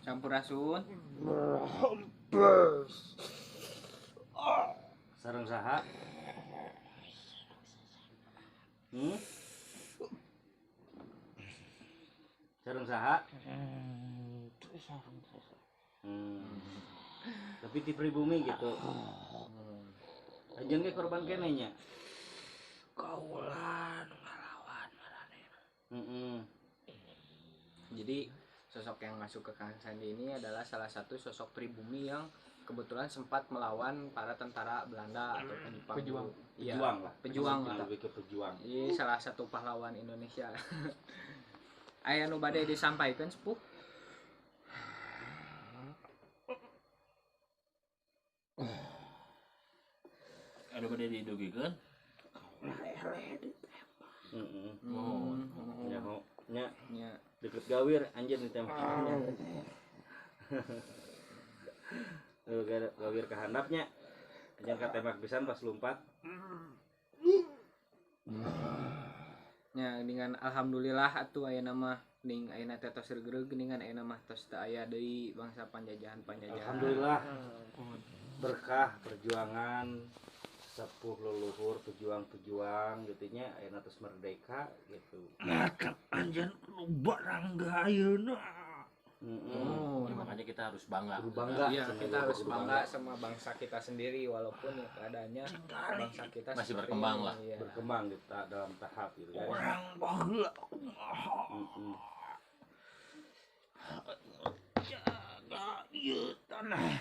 Sampurasun. Sareng saha? Sareng saha? Tapi di pribumi gitu. Ajen ge korban kene nya. Kaulan ngalawan marane. Jadi sosok yang masuk ke Kang Sandi ini adalah salah satu sosok pribumi yang kebetulan sempat melawan para tentara Belanda atau Jepang. Pejuang lah. Pejuang lah. Lebih ke pejuang. Ini salah satu pahlawan Indonesia. Aya nu bade disampaikan sepuh. Ada bade didugikeun? Nya deket gawir anjir ditembaknya. Gawir ke handapnya. Anjir katembak pisan pas lompat. Ya dengan alhamdulillah atuh aya nama ning ayeuna teh tos regreg dengan ayeuna mah tos teu aya deui bangsa panjajahan. Alhamdulillah. Berkah perjuangan sepuh leluhur pejuang-pejuang gitu nya ayeuna tos merdeka gitu. Matak anjeun nu barangga ayeuna. Makanya kita harus bangga. Iya, kita harus bangga sama bangsa kita sendiri walaupun ya keadaannya bangsa kita masih berkembang lah. Iya. Berkembang gitu dalam tahap gitu ya. Orang baheula. Jaga ieu tanah.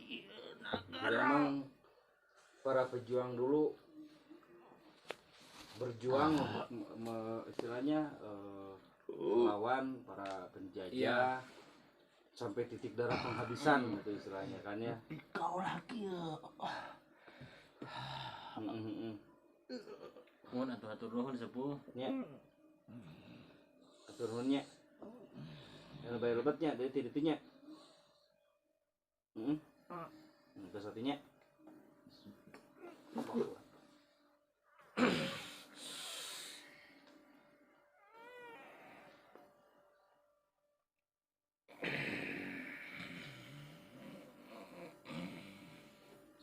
Ieu Jadi nagara. emang para pejuang dulu berjuang istilahnya melawan para penjajah sampai titik darah penghabisan gitu istilahnya kan ya. Kau lagi ya. Mun atuh-atuh nuhun sepuh. Nya. Atur nuhun nya. Yang bayar lebatnya dari tiditinya. Terus artinya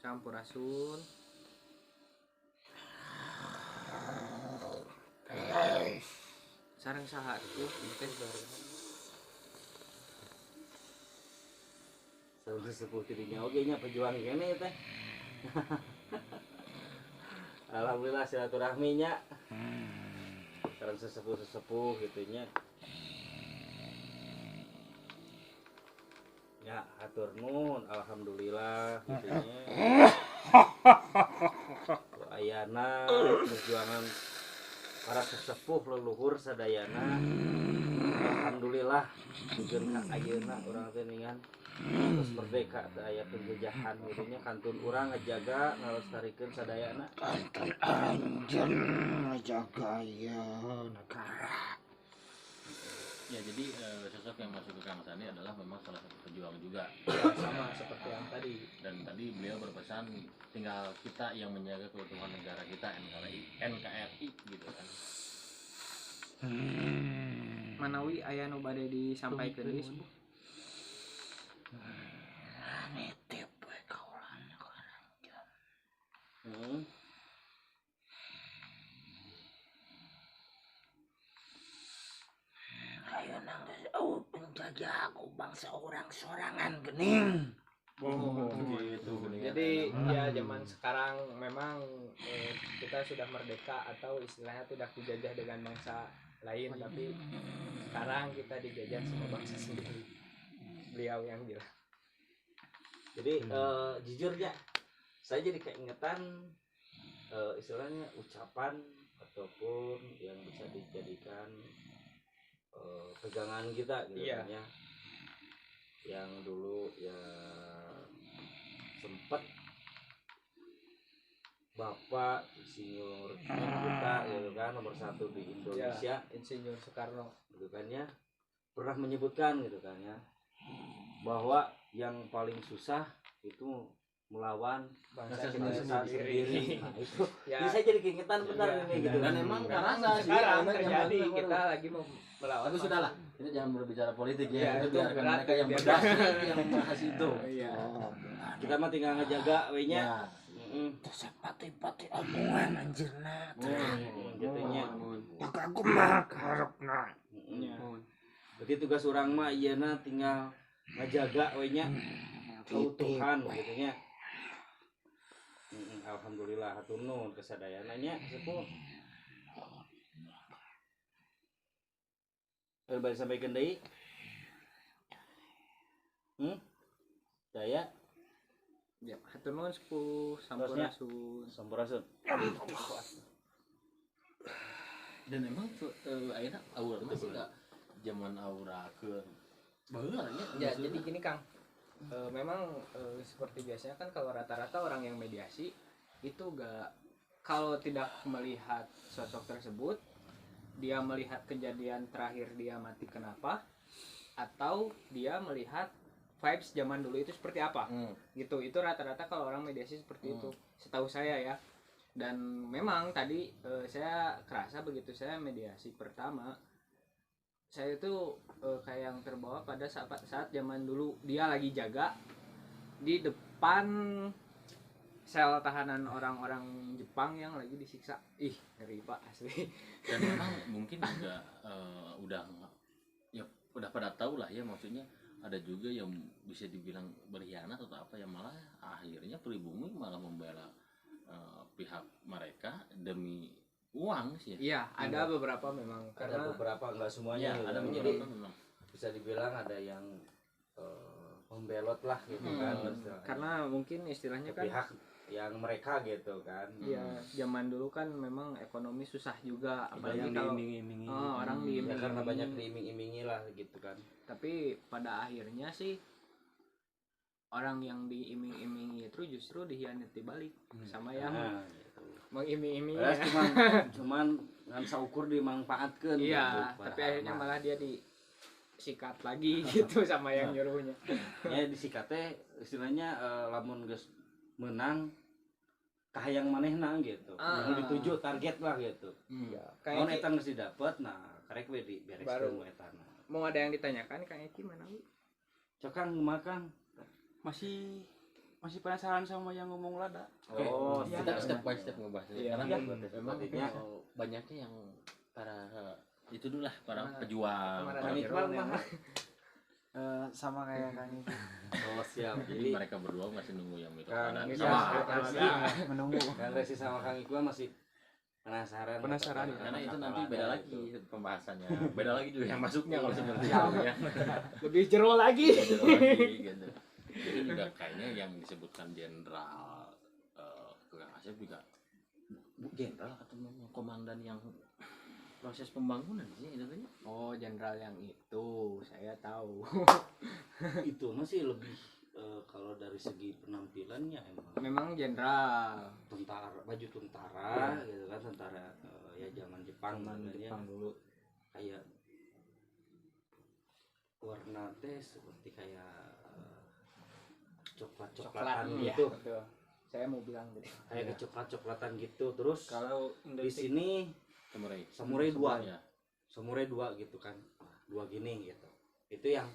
Sampurasun. Sareng saha tuh teh sampai sepuh tidinya oke nya pejuang kene teh. Alhamdulillah silaturahminya. Sareng sesepuh gitu nya. Ya hatur nuhun alhamdulillah gitu nya. Ayana perjuangan para sesepuh leluhur sadayana alhamdulillah jeung ka ayeuna urang teh ningan terus merdeka teh aya penjajahan gitu nya kantun urang ngajaga ngalestarikeun sadayana Anjen jaga ya negara. Ya jadi sosok yang masuk ke Kang Sandi adalah memang salah satu pejuang juga. sama seperti yang tadi. Dan tadi beliau berpesan tinggal kita yang menjaga keutuhan negara kita NKRI gitu kan. Manawi aya nu bade disampaikeun deui sepuh. Nitip we kaulan anjen. Ayeuna geus penjajah ku bangsa orang sorangan geuning. gitu. Jadi ya zaman sekarang memang kita sudah merdeka atau istilahnya tidak dijajah dengan bangsa lain, tapi sekarang kita dijajah sama bangsa sendiri. Beliau yang bilang. Jadi jujur ya saya jadi keingetan istilahnya ucapan ataupun yang bisa dijadikan pegangan kita gitu kan ya. Yang dulu ya sempat Bapak Insinyur kita gitu kan nomor 1 di Indonesia Ya, Insinyur Soekarno gitu kan ya pernah menyebutkan gitu kan ya bahwa yang paling susah itu melawan bangsa Bangsa kita bangsa sendiri. Nah, itu ya ini saya jadi keingetan benar ya, ini gitu. dan emang memang karena sih sekarang anak yang terjadi baru- kita lagi melawan tapi sudahlah kita jangan berbicara politik Iya, ya, itu itu biarkan berat, mereka yang biar- berdasar yang membahas itu. iya Kita mah tinggal ngejaga we nya. Ya. Terus pati-pati omongan anjir nah. Jatuhnya. Maka aku mah harapna. iya. Berarti tugas orang mah iyeuna tinggal ngejaga we nya keutuhan gitu nya. Alhamdulillah hatur nuhun kesadayananya sepuh. Balik sampaikan deui. Daya Ya, hatur nuhun sepuh Terusnya? sampurasun. sampurasun. Dan emang akhirnya aura masih gak zaman aura ke baheulanya. Ya, jadi gini Kang. Memang seperti biasanya kan kalau rata-rata orang yang mediasi itu kalau tidak melihat sosok tersebut, dia melihat kejadian terakhir dia mati kenapa, atau dia melihat vibes zaman dulu itu seperti apa. Gitu. Itu rata-rata kalau orang mediasi seperti itu. Setahu saya ya. Dan memang tadi saya kerasa begitu saya mediasi pertama, saya itu kayak yang terbawa pada saat zaman dulu dia lagi jaga di depan sel tahanan orang-orang Jepang yang lagi disiksa. Ih, ngeri Pak asli. Dan memang mungkin juga udah pada tahu lah ya, maksudnya ada juga yang bisa dibilang berkhianat atau apa yang malah akhirnya pribumi malah membela pihak mereka demi uang sih ya. Iya, ada beberapa memang Ada karena beberapa enggak semuanya. Ada Jadi beberapa memang. bisa dibilang ada yang membelot lah gitu kan istilahnya. karena mungkin istilahnya kan pihak yang mereka gitu kan. ya zaman dulu kan memang ekonomi susah juga, apalagi Yang kalau diiming-imingi. orang Ya diiming-imingi. karena banyak diiming-imingi lah gitu kan. Tapi pada akhirnya sih orang yang diiming-imingi itu justru dihianati balik sama yang Nah, gitu. mengiming-imingi Beres ya. cuman ngan saukur dimanfaatkan Iya, gitu, tapi padahal akhirnya mah. malah dia disikat lagi gitu sama yang nyuruhnya. Ya disikat teh istilahnya lamun geus menang kahayang manehna gitu. Yang dituju target lah gitu. Ya, Kalau kayak eta geus didapet nah karek we dibereskeun Baru. we eta. mau ada yang ditanyakan Kang Eki mana Wi? Cokang makan. masih penasaran sama yang ngomong lada. Oh, iya. Kita step by step ngebahasnya. Iya, Karena iya. memang Berarti banyaknya yang para itu dulu lah para Nah, pejuang. kemarin Kang ada Iqbal Iron yang- mah. Sama kayak Kang itu Oh, siap. Jadi Jadi mereka berdua masih nunggu yang itu Kang kanan. Iqbal Sama. masih menunggu. Kang Resi sama Kang Iqbal masih penasaran. Penasaran, Karena itu nanti Kata-kata beda ada lagi itu. pembahasannya. Beda lagi juga yang masuknya kalau seperti Siap. itu ya. Lebih jero lagi. Beda lagi gitu. Jadi juga kayaknya yang disebutkan jenderal Kang Asep juga jenderal atau komandan yang proses pembangunan sih itu. Oh, jenderal yang itu saya tahu. Itu masih lebih kalau dari segi penampilannya emang Memang jenderal tentara, baju tentara gitu kan, tentara ya zaman Jepang sebenarnya dulu. kayak warna teh seperti kayak coklat-coklatan ya, gitu. betul. Saya mau bilang gitu. Kayak kecoklat-coklatan gitu. Terus Kalau di sini Samurai dua. ya. samurai dua gitu kan. Nah, dua gini gitu. Itu yang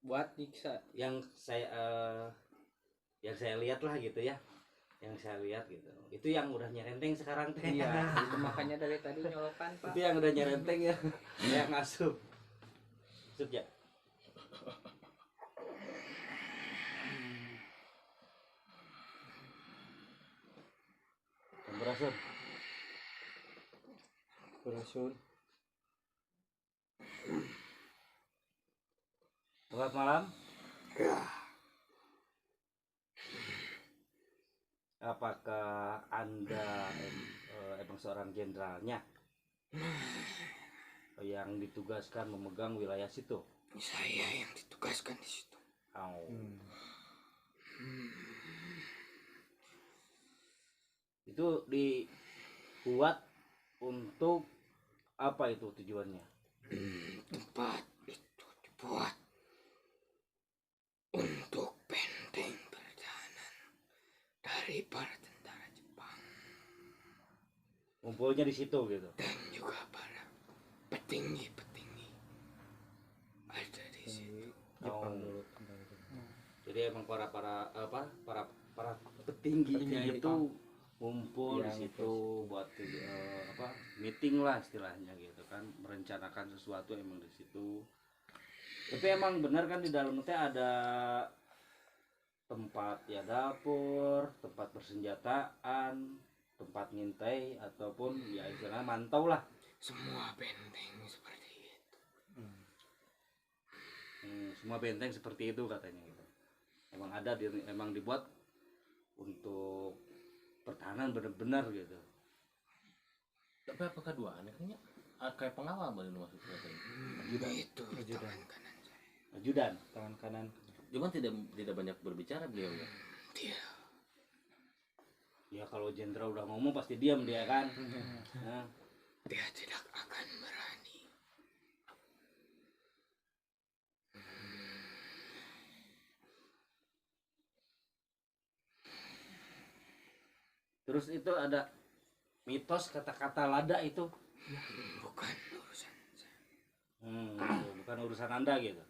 buat diksa. yang saya lihat lah gitu ya. Yang saya lihat gitu. Itu yang udah nyerenteng sekarang teh. Iya, itu makanya dari tadi nyolokan, Pak. Itu yang udah nyerenteng ya. Yang ngasup. Sup ya. Sampurasun. Berasul. Selamat malam. Apakah Anda emang seorang jenderalnya yang ditugaskan memegang wilayah situ? Saya yang ditugaskan di situ. Oh. Itu dibuat untuk apa itu tujuannya? Tempat itu dibuat untuk benteng pertahanan. ngumpulnya di situ gitu. Dan juga para petinggi-petinggi ada di situ. Jepang Oh. dulu. Jadi emang para petingginya Petinggi itu ngumpul di Yang situ buat meeting lah istilahnya gitu kan, merencanakan sesuatu emang di situ. Tapi emang benar kan di dalam teh ada tempat ya dapur, tempat persenjataan, tempat ngintai ataupun ya istilahnya mantau lah. Semua benteng seperti itu. Semua benteng seperti itu katanya gitu. Emang dibuat untuk pertahanan benar-benar gitu. Tapi apakah dua anaknya kayak pengawal baru masuk katanya. Itu tangan kanan saya. Ajudan. Tangan kanan. Cuma tidak banyak berbicara beliau ya. Dia Ya kalau jenderal udah ngomong pasti diam dia kan. Nah, dia tidak akan berani. terus itu ada mitos kata-kata lada itu. Bukan urusan saya. Bukan urusan Anda gitu.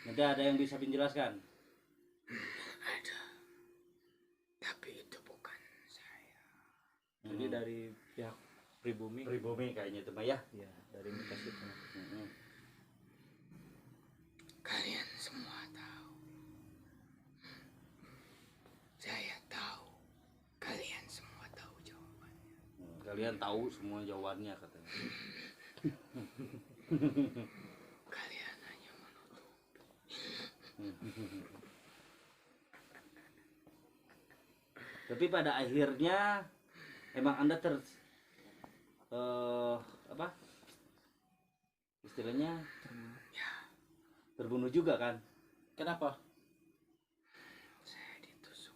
Nanti ada yang bisa menjelaskan. Ada. Tapi itu bukan saya. Jadi dari pihak pribumi. Pribumi kayaknya itu mah ya. Ya, dari mitos itu. Kalian semua tahu. Saya tahu. Kalian semua tahu jawabannya. Kalian tahu semua jawabannya katanya. Kalian hanya menutup. Tapi pada akhirnya emang Anda apa? Istilahnya terbunuh juga kan? Kenapa? Saya ditusuk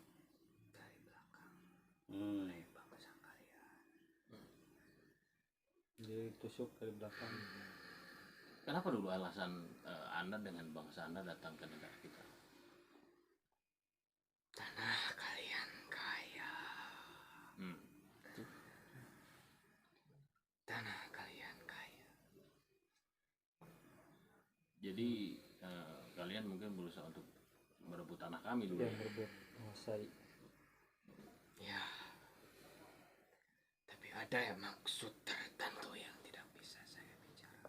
dari belakang Hmm. oleh bangsa kalian. Ditusuk dari belakang. Kenapa dulu alasan Anda dengan bangsa Anda datang ke negara kita? Tanah kalian kaya. Hmm. Tanah kalian kaya. Jadi kalian mungkin berusaha untuk merebut tanah kami dulu. Yang Ya? berebut menguasai. Ya. Tapi ada yang maksud tertentu yang tidak bisa saya bicara.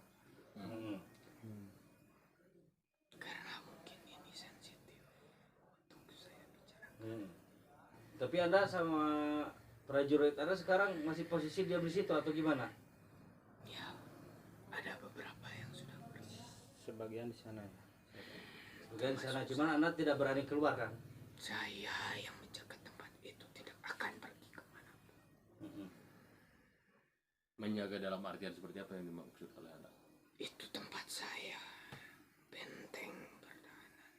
Karena mungkin ini sensitif untuk saya bicara. Tapi Anda sama prajurit Anda sekarang masih posisi diam di situ atau gimana? Ya. Ada beberapa yang sudah pergi. Sebagian di sana ya. Bukan di sana, cuman Anda tidak berani keluar kan? Saya yang menjaga tempat itu tidak akan pergi kemana. Menjaga dalam artian seperti apa yang dimaksud oleh Anda? Itu tempat saya. Benteng pertahanan.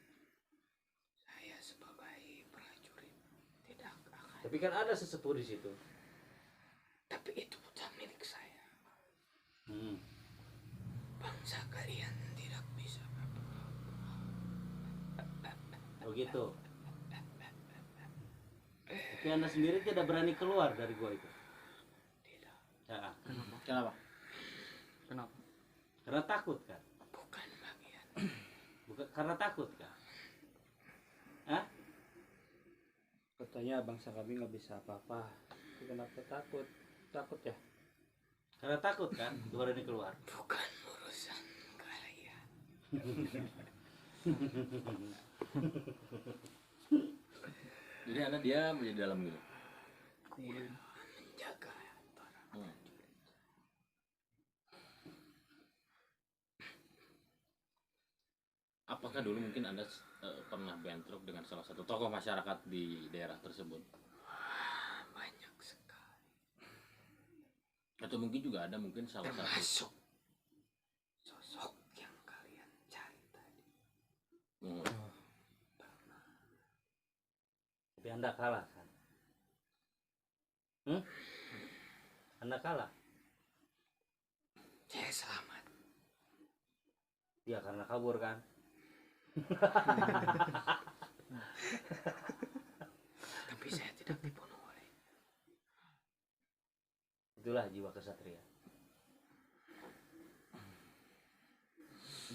Saya sebagai prajurit tidak akan. Tapi kan ada sesepuh di situ. Tapi itu bukan milik saya. Hmm. Bangsa kalian tidak bisa Oh gitu. Tapi Anda sendiri tidak berani keluar dari gua itu. tidak. Ya, Kenapa? Kenapa? karena takut kan? Bukan bagian. Bukan karena takut kan? Hah? Katanya bangsa kami nggak bisa apa-apa. Tapi kenapa takut? Takut ya? Karena takut kan? Gak berani keluar. Bukan urusan kalian. Jadi Anda diam di dalam gitu. Menjaga para Apakah dulu mungkin Anda pernah bentrok dengan salah satu tokoh masyarakat di daerah tersebut? banyak sekali. Atau mungkin juga ada mungkin salah satu Termasuk sosok yang kalian cari tadi. Hmm. Tapi Anda kalah kan? Anda kalah? Saya selamat. Ya karena kabur kan? Tapi saya tidak dibunuh oleh. Tapi itulah jiwa kesatria.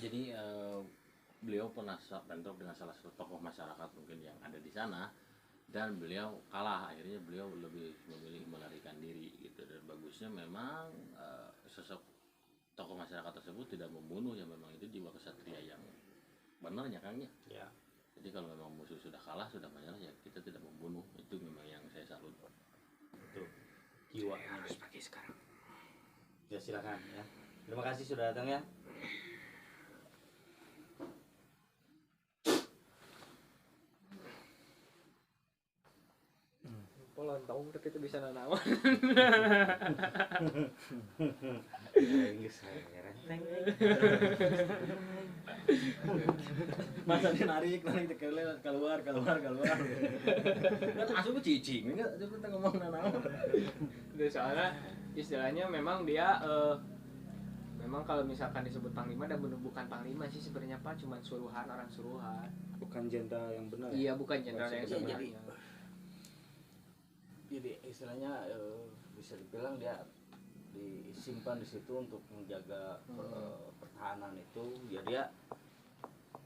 Jadi beliau pernah bentrok dengan salah satu tokoh masyarakat mungkin yang ada di sana, dan beliau kalah. Akhirnya beliau lebih memilih melarikan diri gitu. Dan bagusnya memang sosok tokoh masyarakat tersebut tidak membunuh, ya memang itu jiwa kesatria yang benarnya Kang ya. Ya. Jadi kalau memang musuh sudah kalah, sudah menyerah, ya kita tidak membunuh. Itu memang yang saya salut. Itu jiwa Harus pergi sekarang. ya, silakan ya. Terima kasih sudah datang ya. Polon tahu berarti itu bisa nanawan. Inggris renteng. Masa dia narik keluar. Kan asup cicing, enggak coba ngomong nanaon. Udah, soalnya istilahnya memang dia memang kalau misalkan disebut panglima dan bukan panglima sih sebenarnya Pak, cuman suruhan, orang suruhan. Bukan jenderal yang benar. Iya, bukan jenderal yang Iya, sebenarnya. Jadi istilahnya bisa dibilang dia disimpan di situ untuk menjaga pertahanan itu. Ya dia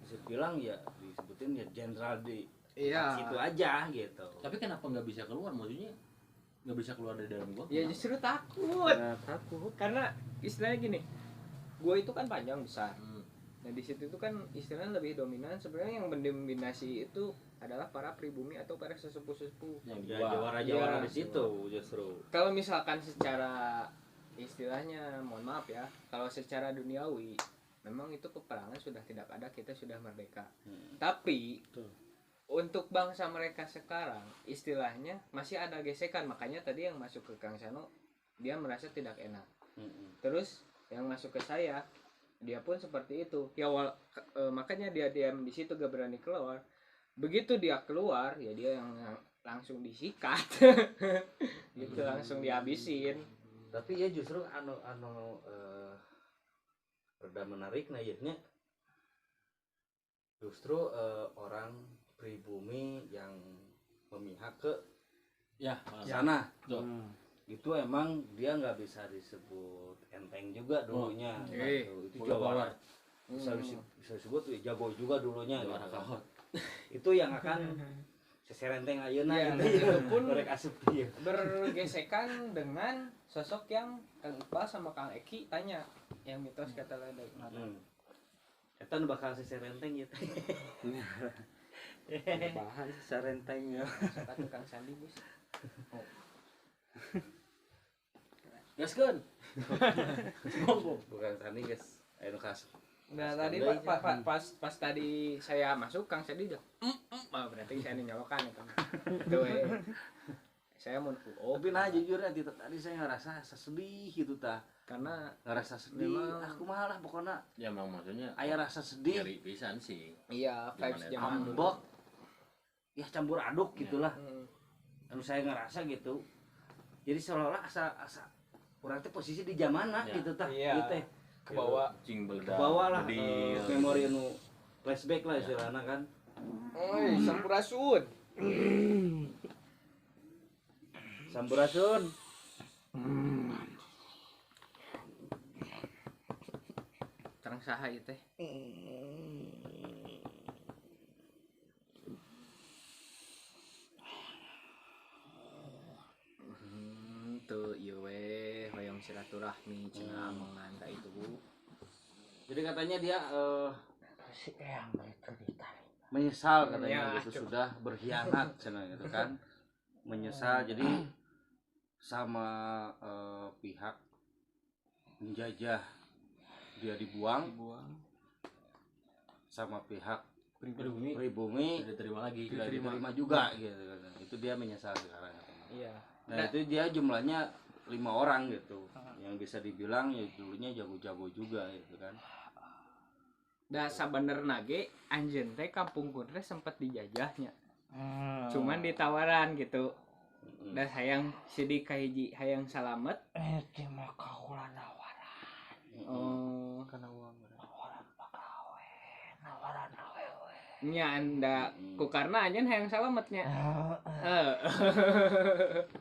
bisa bilang ya disebutin ya jenderal di Iya. situ aja gitu. Tapi kenapa nggak bisa keluar? Maksudnya nggak bisa keluar dari dalam gua? Ya justru takut. Takut karena istilahnya gini. Gua itu kan panjang besar. Nah di situ itu kan istilahnya lebih dominan, sebenarnya yang mendominasi itu adalah para pribumi atau para sesepuh-sesepuh. Yang Ya gua jawara-jawara Iya. di situ justru. Kalau misalkan secara istilahnya, mohon maaf ya, kalau secara duniawi memang itu peperangan sudah tidak ada, kita sudah merdeka. Tapi untuk bangsa mereka sekarang istilahnya masih ada gesekan, makanya tadi yang masuk ke Kang Sano dia merasa tidak enak. Terus yang masuk ke saya dia pun seperti itu ya, makanya dia diam di situ gak berani keluar. Begitu dia keluar ya dia yang langsung disikat. Gitu, langsung dihabisin. Tapi ya justru rada menarik nah ya justru orang pribumi yang memihak ke ya sana Tuh. itu emang dia nggak bisa disebut enteng juga dulunya. Itu jawara bisa disebut jago juga dulunya Jawara gitu. kahot. Itu yang akan seserenteng ayeuna Ya, gitu itu pun mereka asup dia. bergesekan dengan sosok yang Kang Iqbal sama Kang Eki tanya yang mitos kata ledek. Eta nu bakal seserenteng ya teh. Bahan sarenteng ya. Kata Kang Sandi bos. Gaskeun. Bukan tadi guys, anu kas. Nah tadi pas tadi saya masuk Kang Sandi udah berarti saya nyolokan itu. Tuh, saya mau Tapi nah jujur ya tadi saya ngerasa sedih gitu tah. karena Ngerasa sedih. Memang- Aku malah pokoknya Ya emang maksudnya aya rasa sedih. nyeri pisan sih. iya vibes Zaman zaman dulu. Ambok. Ya campur aduk gitulah. Hmm. Anu saya ngerasa gitu. Jadi seolah-olah asa urang teh posisi di zamana Ya. gitu tah. Iya. Gitu teh. Ke bawah. Cing beledak. Bawa lah bedil. memori nu flashback lah istilahnya kan. Oi, sampurasun. Sampurasun. Terang saha ieu teh? Tuh ieu we hoyong silaturahmi cenah manganda itu. Jadi katanya dia Si Eyang bercerita. menyesal katanya Ya, gitu sudah berkhianat cenah gitu kan. Menyesal jadi sama pihak penjajah dia dibuang sama pihak pribumi Tidak diterima lagi. tidak diterima juga gitu kan. Itu dia menyesal sekarang katanya. Iya. Nah itu dia jumlahnya 5 orang gitu yang bisa dibilang ya dulunya jago-jago juga gitu kan. Da sabenerna ge anjeun teh kampung teh sempat dijajahnya. Cuman ditawaran gitu. Da hayang sedih ka hiji hayang salamet. Itu mah kaulah nawaran. Oh, Karena uang. Nawaran pagawe. Nawaran awewe. nya anda ku karena anjeun hayang salametnya.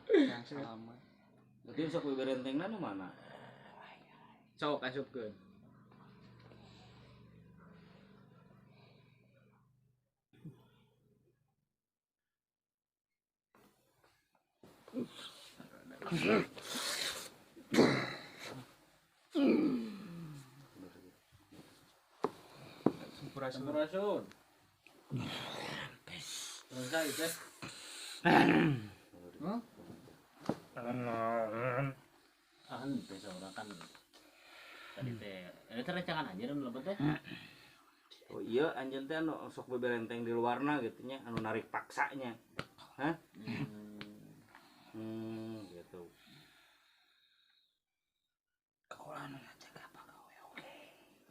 Yang selamat. Berarti sok beberentengna nu mana? Sok asupkeun. Sampurasun. Selesai teh. Teh saudara kan tadi teh rancangan aja dan lebet teh. Oh iya anjeun teh anu sok beberenteng di luarna gitu nya anu narik paksanya. Hah? Gitu. Kaulah nu ngajak apa gawe oke.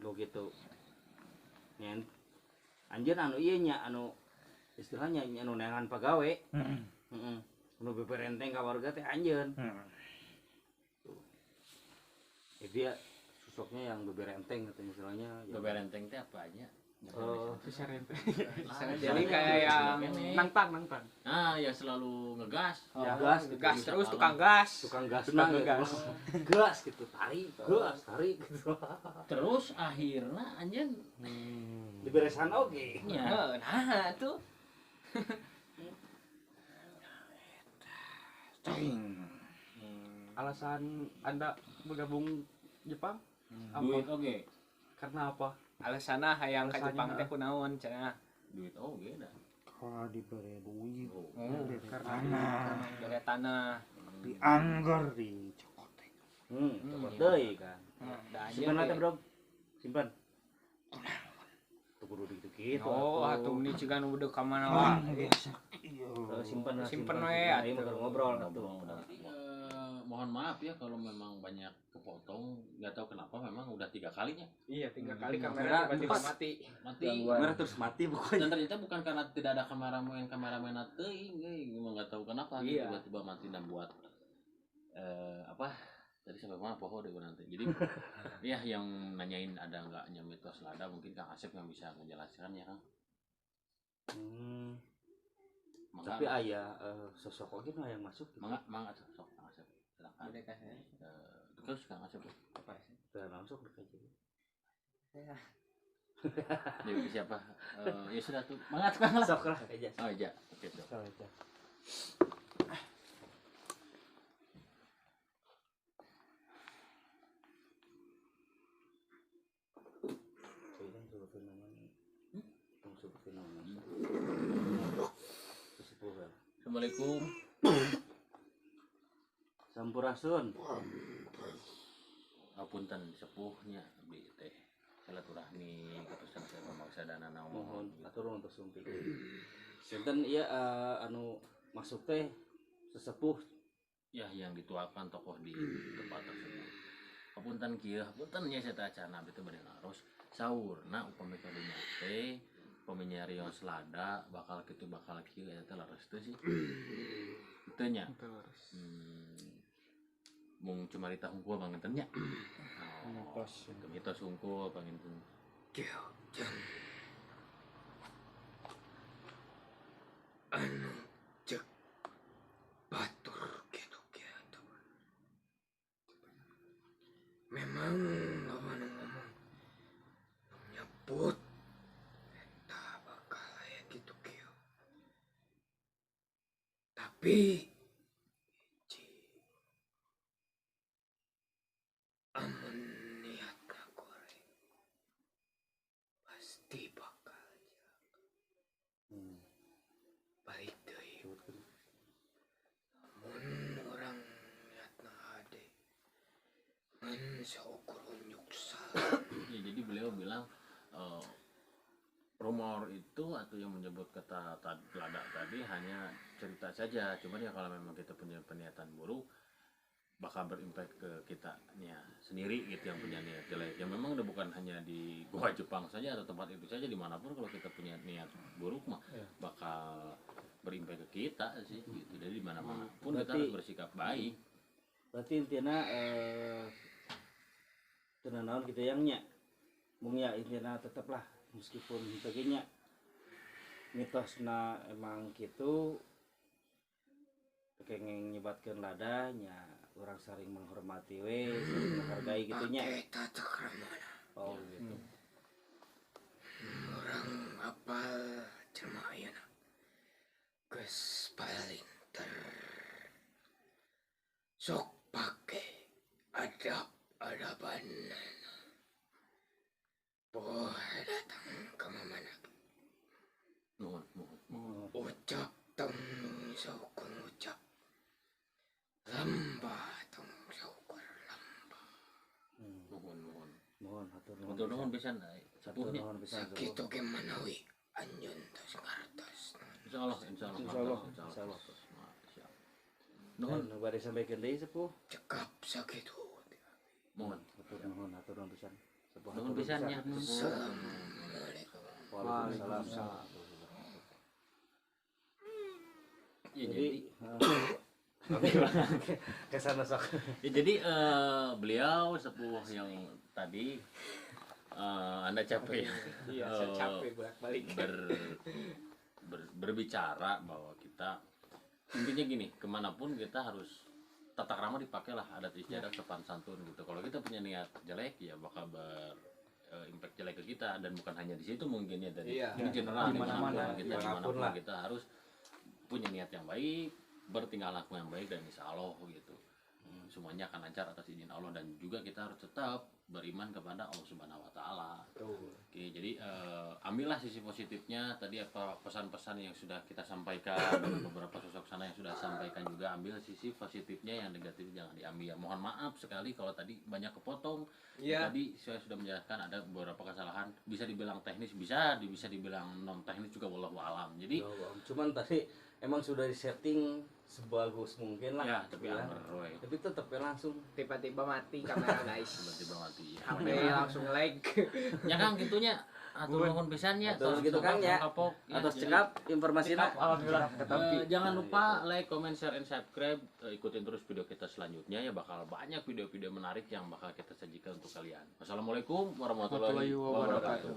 Lo gitu. Nyen anjeun anu ieu nya anu istilahnya anu neangan pagawe. Heeh. Anu beberenteng ka warga teh anjeun. Dia sosoknya yang beberenteng atau misalnya Beberenteng teh apa aja? Sesarente. Jadi kayak yang Nantang. Nah, yang selalu ngegas. gas terus tukang gas. tukang gas gas gitu tarik gitu Terus akhirnya anjeun diberesan oge nya. Nah, tuh. Alasan Anda bergabung Jepang? Duit oge. Karena apa? Alasanna hayang ka Alasannya, Jepang teh kunaon cenah. Duit oge dah. Kalau diberi duit Karena Dari tanah. dianggar di cokotek. cepet deui kan Da simpan teh bro simpan tuh kudu gitu Oh, atuh ini cigan udah ka mana wae. simpan Simpen we, ayo atuh. ngobrol atuh Mohon maaf ya kalau memang banyak kepotong, nggak tahu kenapa memang udah 3 kalinya Iya, 3 kali Kamera kamera tiba-tiba pas. mati. kamera terus mati Dan pokoknya ternyata bukan karena tidak ada kameramen teuing, memang nggak tahu kenapa Iya. tiba-tiba mati dan buat apa tadi sampai mana poho deh nanti. Jadi ya yang nanyain ada nggaknya mitos lada mungkin Kang Asep yang bisa menjelaskan ya Kang. tapi aya sosok oge yang masuk Mangga sok Kang Asep. Silakan. Terus Kang Asep apa sih? teh langsung aja Jadi siapa? Ya sudah tuh. Mangga Kang lah. sok lah aja Oh iya, oke tuh. Assalamualaikum. Sampurasun. Apunten sepuhnya abdi teh silaturahmi ketusan saya pamaksudana Mohon naon. atur untuk sumpi. Sinten ieu anu masuk teh sesepuh Ya yang dituakan tokoh di tempat tersebut. Apunten kieu, apunten nya saya acana abdi teh bade ngaros saurna upami kadunya teh paminya rios lada bakal kitu bakal kieu eta teh leres teh sih. Teu nya. Mung cuma ditah hungkul panginten nya. Mitos hungkul panginten. Anu cek batur gitu. Memang lawan ngomong nyebut eta bakal aya gitu kieu. Tapi amun niatna goreng pasti bakal baik deui. Amun orang niatna hade ngan saukur nyuksa. Ya, jadi beliau bilang rumor itu atau yang menyebut kata lada tadi hanya cerita saja. Cuman ya kalau memang kita punya peniatan buruk bakal berimpact ke kitanya sendiri gitu yang punya niat jelek. Yang memang udah bukan hanya di Goa Jepang saja atau tempat itu saja, dimanapun kalau kita punya niat buruk mah bakal berimpact ke kita sih gitu. Jadi dimana-mana pun kita harus bersikap baik. berarti intinya tenan naon gitu yang nya mung ya intinya tetaplah meskipun sebagainya mitosna emang gitu kengeng nyebatkeun ladanya orang saling menghormati we, saling menghargai gitunya. Pakai tata krama. Oh gitu. Orang apal jelema ayeuna. Geus palinter. Sok pake adab-adaban. Poh datang ke mana? Nuhun. Ucap tong saukur ucap. Lamba tong saukur lamba. Nuhun. Mohon hatur Betul nuhun pisan Hatur sepuhnya. nuhun pisan. Sakitu ge manawi anjeun tos ngartos. Insyaallah. Insyaallah. Siap. Nuhun. Nuhun bari sampaikeun deui sepuh. Cekap sakitu. Mohon. Hatur nuhun pisan. Sepuh Nuhun hatur pisan nya. Assalamualaikum. Waalaikumsalam. Ya Jadi kesana sok. jadi beliau sepuh yang tadi Anda capek ya. Iya, saya capek bolak-balik. Berbicara bahwa kita intinya gini, kemanapun kita harus tata krama dipakailah adat istiadat sopan santun gitu. Kalau kita punya niat jelek ya bakal impact jelek ke kita, dan bukan hanya di situ mungkin ya, dari Iya. ini general Di mana-mana, dimanapun lah. kita harus punya niat yang baik, bertingkah laku yang baik, dan insya Allah gitu semuanya akan lancar atas izin Allah. Dan juga kita harus tetap beriman kepada Allah Subhanahu Wa Taala. Oke, jadi ambillah sisi positifnya tadi, apa pesan-pesan yang sudah kita sampaikan dan beberapa sosok sana yang sudah sampaikan juga, ambil sisi positifnya, yang negatif jangan diambil. Mohon maaf sekali kalau tadi banyak kepotong. Iya. Tadi saya sudah menjelaskan ada beberapa kesalahan, bisa dibilang teknis, bisa dibilang non teknis juga, wallahu alam. Jadi Cuman tadi emang sudah disetting sebagus mungkin lah. ya tapi Ya. amer we. Tapi tetap ya langsung. Tiba-tiba mati kamera guys. Tiba-tiba mati. HP langsung lag. Ya Kang gitunya atur nuhun pisannya. Atur gitu, Kang, ya. Atas cekap informasinya. Alhamdulillah. Jangan lupa like, comment, share, and subscribe. Ikutin terus video kita selanjutnya ya, bakal banyak video-video menarik yang bakal kita sajikan untuk kalian. Wassalamualaikum warahmatullahi wabarakatuh.